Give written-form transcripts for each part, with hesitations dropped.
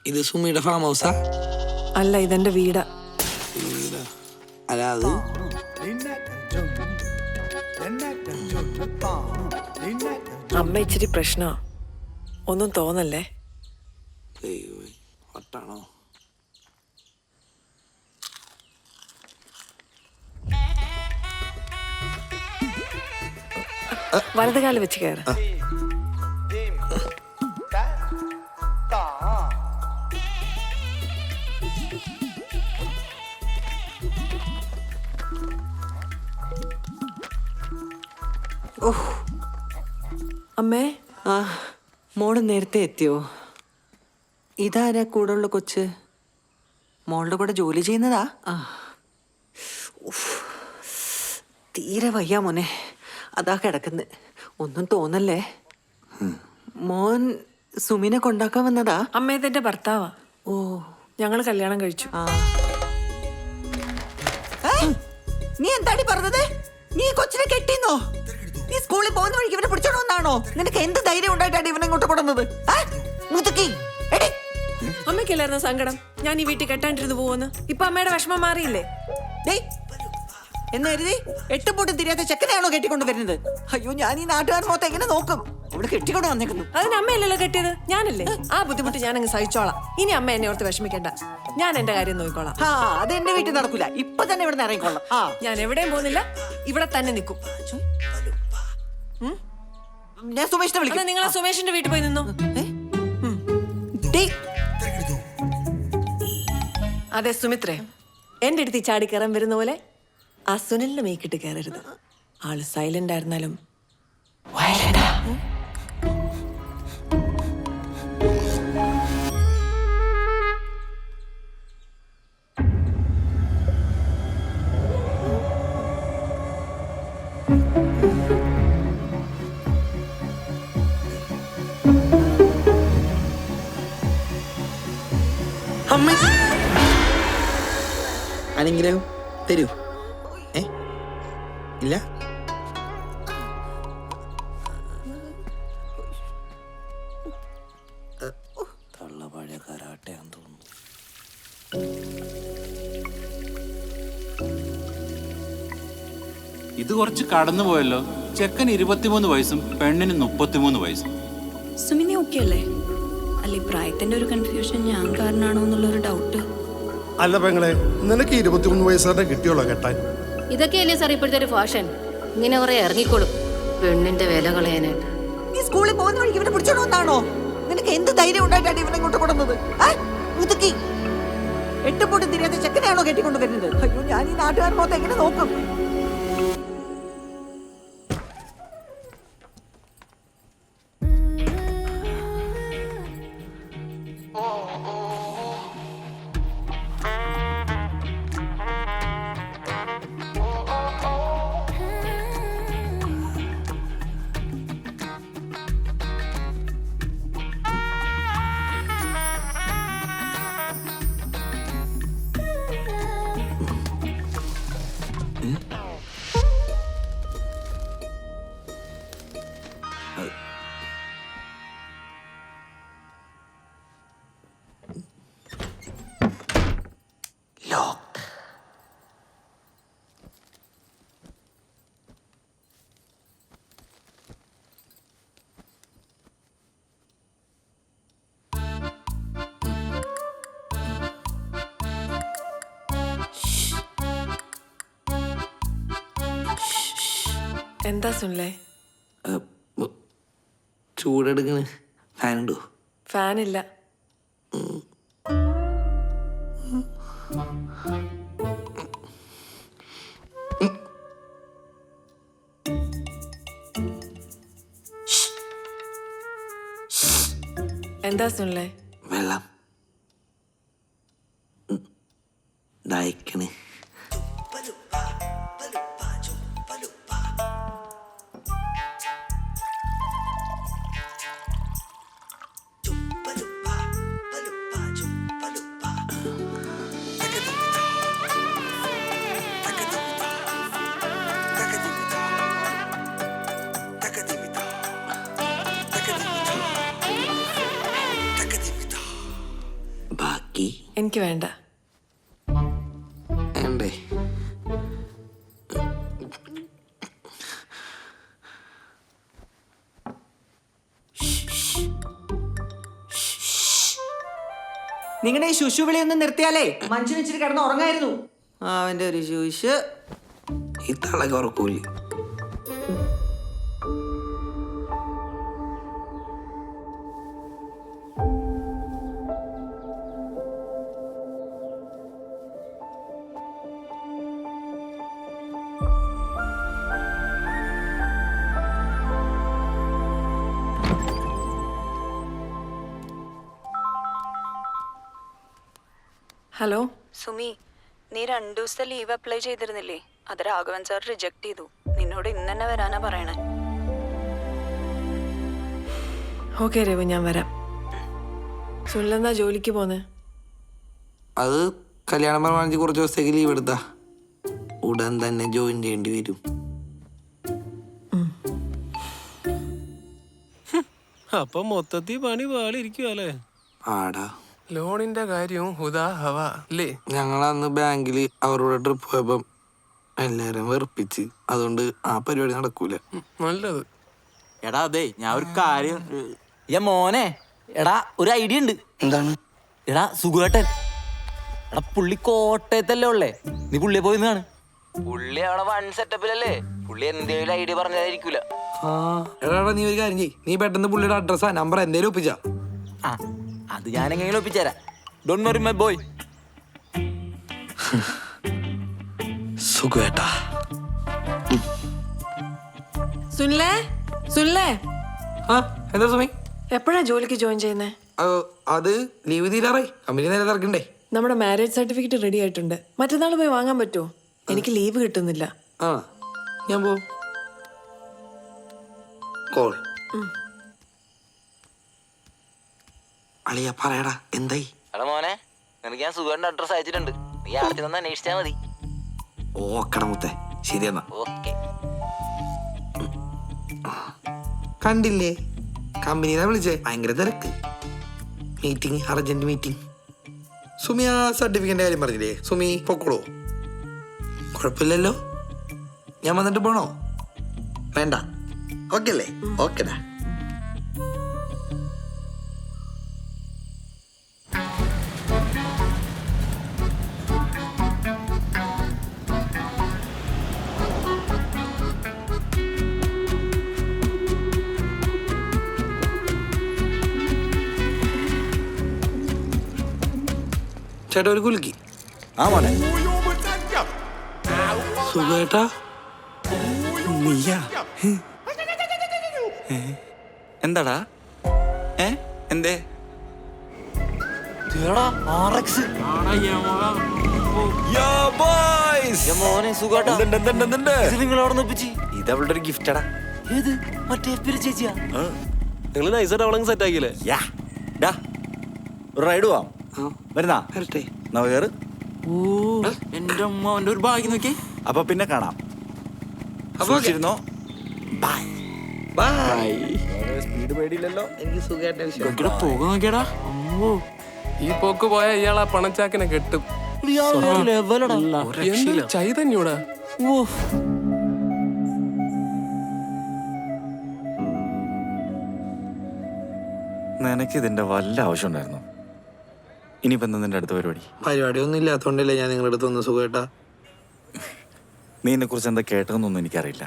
ഇത് സുമിയുടെ ഫാം ഹൗസാ? അല്ല, ഇതെന്റെ വീടാ. അല്ല അത് അമ്മ ഇച്ചിരി പ്രശ്നമാ, ഒന്നും തോന്നല്ലേ. ഒട്ടാണോ? വലത് കാല് വെച്ച് കയറ. അമ്മേ, മോള് നേരത്തെ എത്തിയോ? ഇതാരാ കൂടെയുള്ള കൊച്ച്? മോളുടെ കൂടെ ജോലി ചെയ്യുന്നതാ? തീരെ വയ്യ മോനെ, അതാ കിടക്കുന്നത്. ഒന്നും തോന്നല്ലേ. മോൻ സുമിനെ കൊണ്ടാക്കാൻ വന്നതാ? അമ്മ ഇതെന്റെ ഭർത്താവാ. ഓ, ഞങ്ങള് കല്യാണം കഴിച്ചു. നീ എന്താടി പറഞ്ഞത്? നീ കൊച്ചിനെ കെട്ടിന്നോ? നീ സ്കൂളിൽ പോകുന്ന വഴിക്ക് ഇവനെ പിടിച്ചോണമെന്നാണോ? നിനക്ക് എന്ത് ധൈര്യം ഉണ്ടായിട്ടാണ് ഇവനെ ഇങ്ങോട്ട് കൊണ്ടുവന്നത്? അമ്മയ്ക്കല്ലായിരുന്നു സങ്കടം ഞാൻ ഈ വീട്ടിൽ കെട്ടാണ്ടിരുന്ന് പോവെന്ന്? ഇപ്പൊ അമ്മയുടെ വിഷമം മാറിയില്ലേ? എന്ന് കരുതി എട്ടും പൊട്ടും തിരിയാത്ത ചെക്കനെയാണോ കെട്ടിക്കൊണ്ട് വരുന്നത്? അയ്യോ, ഞാൻ ഈ നാട്ടുകാർ മൊത്തം എങ്ങനെ നോക്കും? ഇവിടെ കെട്ടിക്കൊണ്ട് വന്നേക്കുന്നു. അതിന് അമ്മയല്ലല്ലോ കെട്ടിയത്, ഞാനല്ലേ. ആ ബുദ്ധിമുട്ട് ഞാൻ അങ്ങ് സഹിച്ചോളാം. ഇനി അമ്മ എന്നെ ഓർത്ത് വിഷമിക്കണ്ട, ഞാൻ എന്റെ കാര്യം നോക്കിക്കോളാം. അത് എന്റെ വീട്ടിൽ നടക്കൂല. ഇപ്പൊ തന്നെ ഇവിടെ ഇറങ്ങിക്കോളാം. ഞാൻ എവിടെയും പോകുന്നില്ല, ഇവിടെ തന്നെ നിൽക്കും. ഞാൻ സുമേഷിനെ വിളിക്കാം. നിങ്ങൾ സുമേഷിന്റെ വീട്ടിൽ പോയി നിന്നോ. അതെ സുമിത്രേ, എന്റെ അടുത്ത് ചാടി കയറാൻ വരുന്ന പോലെ ആ സുനിലിന്റെ മേക്കിട്ട് കയറരുത്. ആള് സൈലന്റ് ആയിരുന്നാലും അനുഗ്രഹം തരൂ. ഇല്ല, തള്ള പഴയ കരാട്ടയാന്ന് തോന്നുന്നു. ഇത് കുറച്ച് കടന്നു പോയല്ലോ. ചെക്കന് 23 വയസ്സും പെണ്ണിന് 33 വയസ്സും. സുമിനി ഓക്കെ അല്ലേ? അല്ല, ഈ പ്രായത്തിന്റെ ഒരു കൺഫ്യൂഷൻ ഞാൻ കാരണമാണോ എന്നുള്ളൊരു ഡൗട്ട്. അല്ല പെങ്ങളെ, നിനക്ക് 23 വയസ്സുകാരനെ കിട്ടിയോളോ കെട്ടാൻ? ഇതൊക്കെയല്ലേ സാർ ഇപ്പോഴത്തെ ഒരു ഫാഷൻ. ഇങ്ങനെ കുറെ ഇറങ്ങിക്കോളും പെണ്ണിന്റെ വില കളയാനായിട്ട്. നീ സ്കൂളിൽ പോകുന്ന വഴിക്ക് ഇവനെ പിടിച്ചോണമെന്നാണോ? നിനക്ക് എന്ത് ധൈര്യം ഉണ്ടായിട്ടാണ് ഇവനെ ഇങ്ങോട്ട് കൊണ്ടുവന്നത്? എട്ടും പൊട്ടും തിരിയാത്ത ചെക്കനെയാണോ കെട്ടിക്കൊണ്ട് വരുന്നത്? അയ്യോ, ഞാൻ ഈ നാട്ടുകാർ മൊത്തം എങ്ങനെ നോക്കും? എന്താ സുനിലേ? ചൂടെടുക്കണ്. ഫാനുണ്ടോ? ഫാനില്ല. എന്താ സുനിലേ? വെള്ളം ദാഹിക്കണ്. ബാക്കി എനിക്ക് വേണ്ട. വേണ്ടേ? നിങ്ങളുടെ ഈ ശുശുവിളി ഒന്ന് നിർത്തിയാലേ മനുഷ്യൻ ഇച്ചിരി കിടന്ന് ഉറങ്ങായിരുന്നു. അവന്റെ ഒരു ശുശു. ഈ തളക ഉറക്കൂല. ഹലോ സുമി, നീ 2 ദിവസത്തെ ലീവ് അപ്ലൈ ചെയ്തിരുന്നില്ലേ? അത് രാഘവൻ സാർ റിജക്ട് ചെയ്തു. നിന്നോട് ഇന്ന് തന്നെ വരാനാ പറയണേ. ഓക്കെ രവി, ഞാൻ വരാം. സുനിലെന്താ ജോലിക്ക് പോന്നെ? അത് കല്യാണം പ്രമാണിച്ച് കുറച്ച് ദിവസത്തേക്ക് ലീവ് എടുത്താ ഉടൻ തന്നെ ജോയിൻ ചെയ്യേണ്ടി വരും. അപ്പൊ മൊത്തത്തിൽ പണി പാളിരിക്കുവല്ലേ? ആടാ, ലോണിന്റെ കാര്യവും ഹുദാ ഹവ അല്ലേ? ഞങ്ങളന്ന് ബാങ്കിൽ അവരോട് ട്രിപ്പ് പോയപ്പം എല്ലാരും വെറുപ്പിച്ച്, അതുകൊണ്ട് ആ പരിപാടി നടക്കൂല. നല്ലത്. എടാ അതെ, ഞാൻ ഒരു കാര്യം മോനെ, എടാ ഒരു ഐഡിയ ഉണ്ട്. എന്താണ്? എടാ സുഖേട്ടൻ, എടാ പുള്ളി കോട്ടയത്തല്ലേ ഉള്ളേ, നീ പുള്ളിയെ പോയി കാണും. പുള്ളി അവിടെ വൺ സെറ്റപ്പിലല്ലേ, പുള്ളി എന്തേലും ഐഡിയ പറഞ്ഞായിരിക്കൂല. എടാ നീ ഒരു കാര്യം ചെയ്യ്, നീ പെട്ടെന്ന് പുള്ളിയുടെ അഡ്രസ്സാ നമ്പർ എന്തേലും ഒപ്പിച്ചാ. ആ അത് ഞാൻ എങ്ങനെയും ഒപ്പിച്ചേരാ. Don't worry my boy. സുഖേട്ടാ. സുനിലേ, സുനിലേ, ആ എന്താ സുമി? എപ്പോഴാ ജോലിക്ക് ജോയിൻ ചെയ്യുന്നേ? അത് ലീവ് തീരാറായി, കമ്പനി നേരെ തിരക്കണ്ടേ. നമ്മുടെ മാരേജ് സർട്ടിഫിക്കറ്റ് റെഡി ആയിട്ടുണ്ട്. മറ്റന്നാൾ പോയി വാങ്ങാൻ പറ്റുമോ? എനിക്ക് ലീവ് കിട്ടുന്നില്ല. ആ ഞാൻ പോ. കോൾ അളിയ പറയടാ, എന്തായി? എടാ മോനെ, നിനക്ക് ഞാൻ സുഖേട്ടൻ്റെ അഡ്രസ് അയച്ചിട്ടുണ്ട്. നീ ആദ്യം തന്നെ അന്വേഷിച്ചാൽ മതി. ഓക്കട മുത്തേ, ശരി എന്നാ. ഓക്കെ. കണ്ടില്ലേ, കമ്പനിനെ വിളിച്ചേ, ഭയങ്കര തിരക്ക്. Meeting, urgent meeting. സുമി ആ സർട്ടിഫിക്കറ്റിന്റെ കാര്യം പറഞ്ഞില്ലേ? സുമി പൊക്കോളൂ, കുഴപ്പമില്ലല്ലോ. ഞാൻ വന്നിട്ട് പോണോ? വേണ്ട, ഓക്കെ അല്ലേ? ഓക്കെടാ. ചേട്ടാ ഒരു കുലുക്കി. ആ മോനെ, സുഖേട്ടാ. നീയാ? എന്താടാ? എന്തേ? മോനെ സുഖേട്ടാ, നിങ്ങളവിടെ ഒപ്പിച്ച്. ഇത് അവളുടെ ഒരു ഗിഫ്റ്റടാ. ഏത്? മറ്റേ ചേച്ചിയാ? നിങ്ങൾ നൈസായിട്ട് അവളങ്ങ് സെറ്റ് ആക്കിയില്ലേ? ഒരു റൈഡ് പോവാം. വരുന്നാ വരട്ടെ. എന്റെ അമ്മ, അവന്റെ ഒരു ഭാഗ്യം നോക്കി. അപ്പൊ പിന്നെ കാണാം. സൂക്ഷിച്ചിരുന്നോ? ബൈ. സ്പീഡ് പേടിയില്ലല്ലോ. എനിക്ക് സുഖേട്ട വിഷയം. ഇവിടെ പോകാൻ നോക്കിയടാ. അമ്മോ, ഈ പോക്ക് പോയ ഇയാളാ പണച്ചാക്കിനെ കെട്ടും. എന്തൊരു ചൈതന്യൂടാ. നിനക്ക് ഇതിന്റെ വല്ല ആവശ്യം ഉണ്ടായിരുന്നു? ഇനിയിപ്പോ എന്താ നിന്റെ അടുത്ത പരിപാടി? പരിപാടി ഒന്നും ഇല്ലാത്തോണ്ടല്ലേ ഞാൻ നിങ്ങളുടെ അടുത്ത് വന്ന് സുഖേട്ടാ. നീ എന്നെ കുറിച്ച് എന്താ കേട്ടതെന്നൊന്നും എനിക്കറിയില്ല.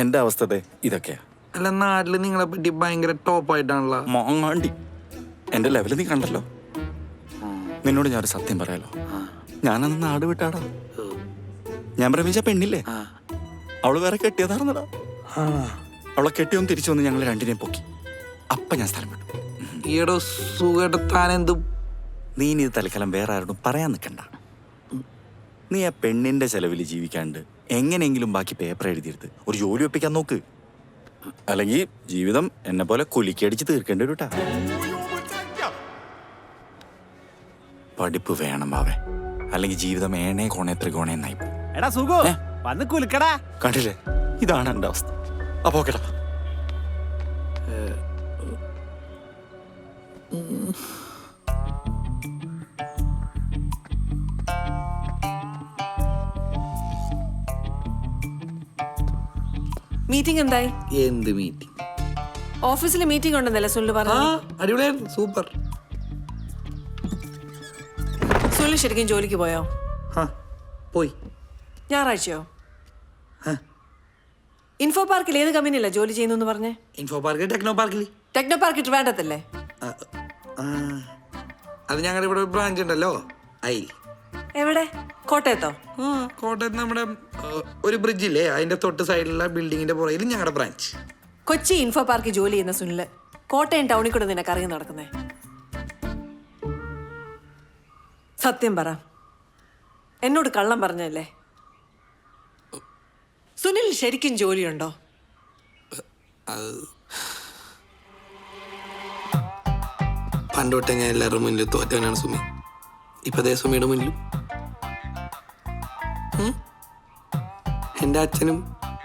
എന്റെ അവസ്ഥ ഇതൊക്കെയാ. അല്ല, നാട്ടില് നിങ്ങളെ പറ്റി ഭയങ്കര ടോപ്പായിട്ടാണല്ലോ. മോങ്ങാണ്ടി, എന്റെ ലെവല് നീ കണ്ടല്ലോ. നിന്നോട് ഞാനൊരു സത്യം പറയാലോ, ഞാനന്ന് നാട് വിട്ടാടാ. ഞാൻ പ്രേമിച്ച പെണ്ണില്ലേ, അവള് വേറെ കെട്ടിയതാർന്നടാ. അവളെ കെട്ടിയൊന്ന് തിരിച്ചു വന്ന് ഞങ്ങൾ രണ്ടിനെയും പൊക്കി. അപ്പൊ ഞാൻ സ്ഥലം വിട്ടു. ഈയിടെ സുഖേട്ട താൻ എന്തും. നീ ഇനി ഇത് തൽക്കാലം വേറെ ആരോടും പറയാൻ നിൽക്കണ്ട. നീ ആ പെണ്ണിന്റെ ചെലവിൽ ജീവിക്കാണ്ട് എങ്ങനെയെങ്കിലും ബാക്കി പേപ്പർ എഴുതിയെടുത്ത് ഒരു ജോലി ഒപ്പിക്കാൻ നോക്ക്. അല്ലെങ്കിൽ ജീവിതം എന്നെ പോലെ കുലിക്കടിച്ച് തീർക്കേണ്ടി വരൂട്ടാ. പഠിപ്പ് വേണം ബാവേ, അല്ലെങ്കിൽ ജീവിതം ഏണേ കോണേ ത്രികോണേന്നായി. എടാ സുഖോ, വന്ന് കുലുക്കടാ. കണ്ടില്ലേ, ഇതാണ് എൻ്റെ അവസ്ഥ. അപ്പോ ഓക്കെടാ. മീറ്റിംഗ് എന്തായി? എന്ത് മീറ്റിംഗ്? ഓഫീസിൽ മീറ്റിംഗ് ഉണ്ടെന്നല്ലേ സുനിൽ ആ പറഞ്ഞു? അടിപൊളിയായിരുന്നു, സൂപ്പർ. സുനിൽ ശരിക്കും ജോലിക്ക് പോയോ? ആ പോയി. ഞായറാഴ്ചയോ? ആ. ഇൻഫോ പാർക്കിൽ ഏത് കമ്പനിയല്ല ജോലി ചെയ്യുന്നു പറഞ്ഞേ? ഇൻഫോ പാർക്ക്, ടെക്നോ പാർക്കിൽ. ടെക്നോ പാർക്ക് ട്രിവാൻഡ്രത്തല്ലേ? അത് ഞങ്ങളുടെ ഇവിടെ ഒരു ബ്രാഞ്ച് ഉണ്ടല്ലോ, അയിൽ. എവിടെ? കോട്ടയത്തോ? ആ കോട്ടയത്ത് നമ്മുടെ ഒരു ബ്രിഡ്ജില്ലേ, അതിന്റെ തൊട്ട് സൈഡിലുള്ള ബിൽഡിങ്ങിന്റെ പുറകിൽ ഞങ്ങളുടെ ബ്രാഞ്ച്. കൊച്ചി ഇൻഫോ പാർക്കിൽ ജോലി ചെയ്യുന്ന സുനില് കോട്ടയം ടൗണിൽ കൂടെ നിനക്ക് അറിയാൻ നടക്കുന്നേ? സത്യം പറ, എന്നോട് കള്ളം പറഞ്ഞല്ലേ? സുനിൽ ശരിക്കും ജോലിയുണ്ടോ? പണ്ടോട്ടെ ഞാൻ എല്ലാവരുടെ മുന്നിൽ തോറ്റവനാണ് സുമി. ഇപ്പതേ സുമിയുടെ മുന്നിലും. എൻ്റെ അച്ഛനും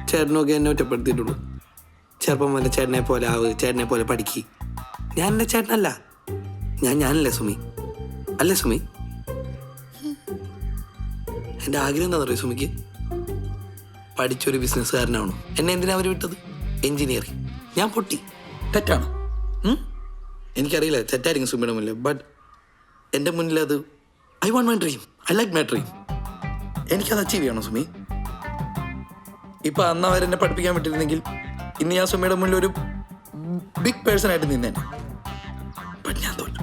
ചേട്ടനും ഒക്കെ എന്നെ ഒറ്റപ്പെടുത്തിയിട്ടുള്ളൂ. ചെറുപ്പം മുതലേ ചേട്ടനെ പോലെ ആവ്, ചേട്ടനെ പോലെ പഠിക്ക്. ഞാൻ എൻ്റെ ചേട്ടനല്ല, ഞാനല്ലേ സുമി? അല്ലേ സുമി? എൻ്റെ ആഗ്രഹം എന്താണെന്ന് അറിയോ സുമിക്ക്? പഠിച്ചൊരു ബിസിനസ്സുകാരനാണോ? എന്നെ എന്തിനാ അവർ വിട്ടത്? എഞ്ചിനീയറിങ്. ഞാൻ പൊട്ടി. തെറ്റാണോ? എനിക്കറിയില്ല, തെറ്റായിരിക്കും സുമിയുടെ മുന്നിൽ. ബട്ട് എൻ്റെ മുന്നിൽ അത് I want my dream, I like my dream. എനിക്കത് അച്ചീവ് ചെയ്യണം സുമി. ഇപ്പം അന്ന് അവരെന്നെ പഠിപ്പിക്കാൻ പറ്റിയിരുന്നെങ്കിൽ ഇന്ന് ഞാൻ സുമിയുടെ മുന്നിൽ ഒരു ബിഗ് പേഴ്സൺ ആയിട്ട് നിന്നേനെ. ബട്ട് ഞാൻ തോറ്റു.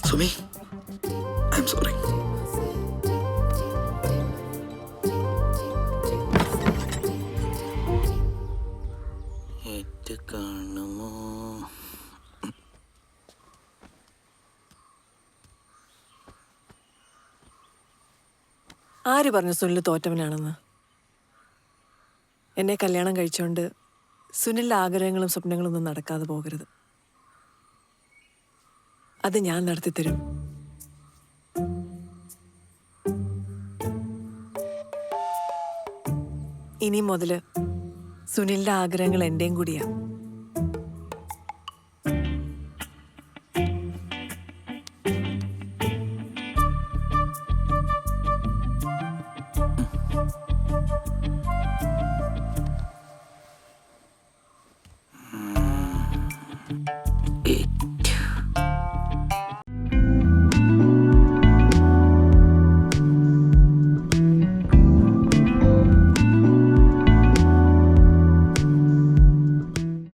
Sumi, I am sorry. കാണുമോ? ആര് പറഞ്ഞു സുനിൽ തോറ്റവനാണെന്ന്? എന്നെ കല്യാണം കഴിച്ചുകൊണ്ട് സുനിലിൻ്റെ ആഗ്രഹങ്ങളും സ്വപ്നങ്ങളും ഒന്നും നടക്കാതെ പോകരുത്. അത് ഞാൻ നടത്തിത്തരും. ഇനി മുതൽ സുനിലിൻ്റെ ആഗ്രഹങ്ങൾ എൻ്റെയും കൂടിയാണ്.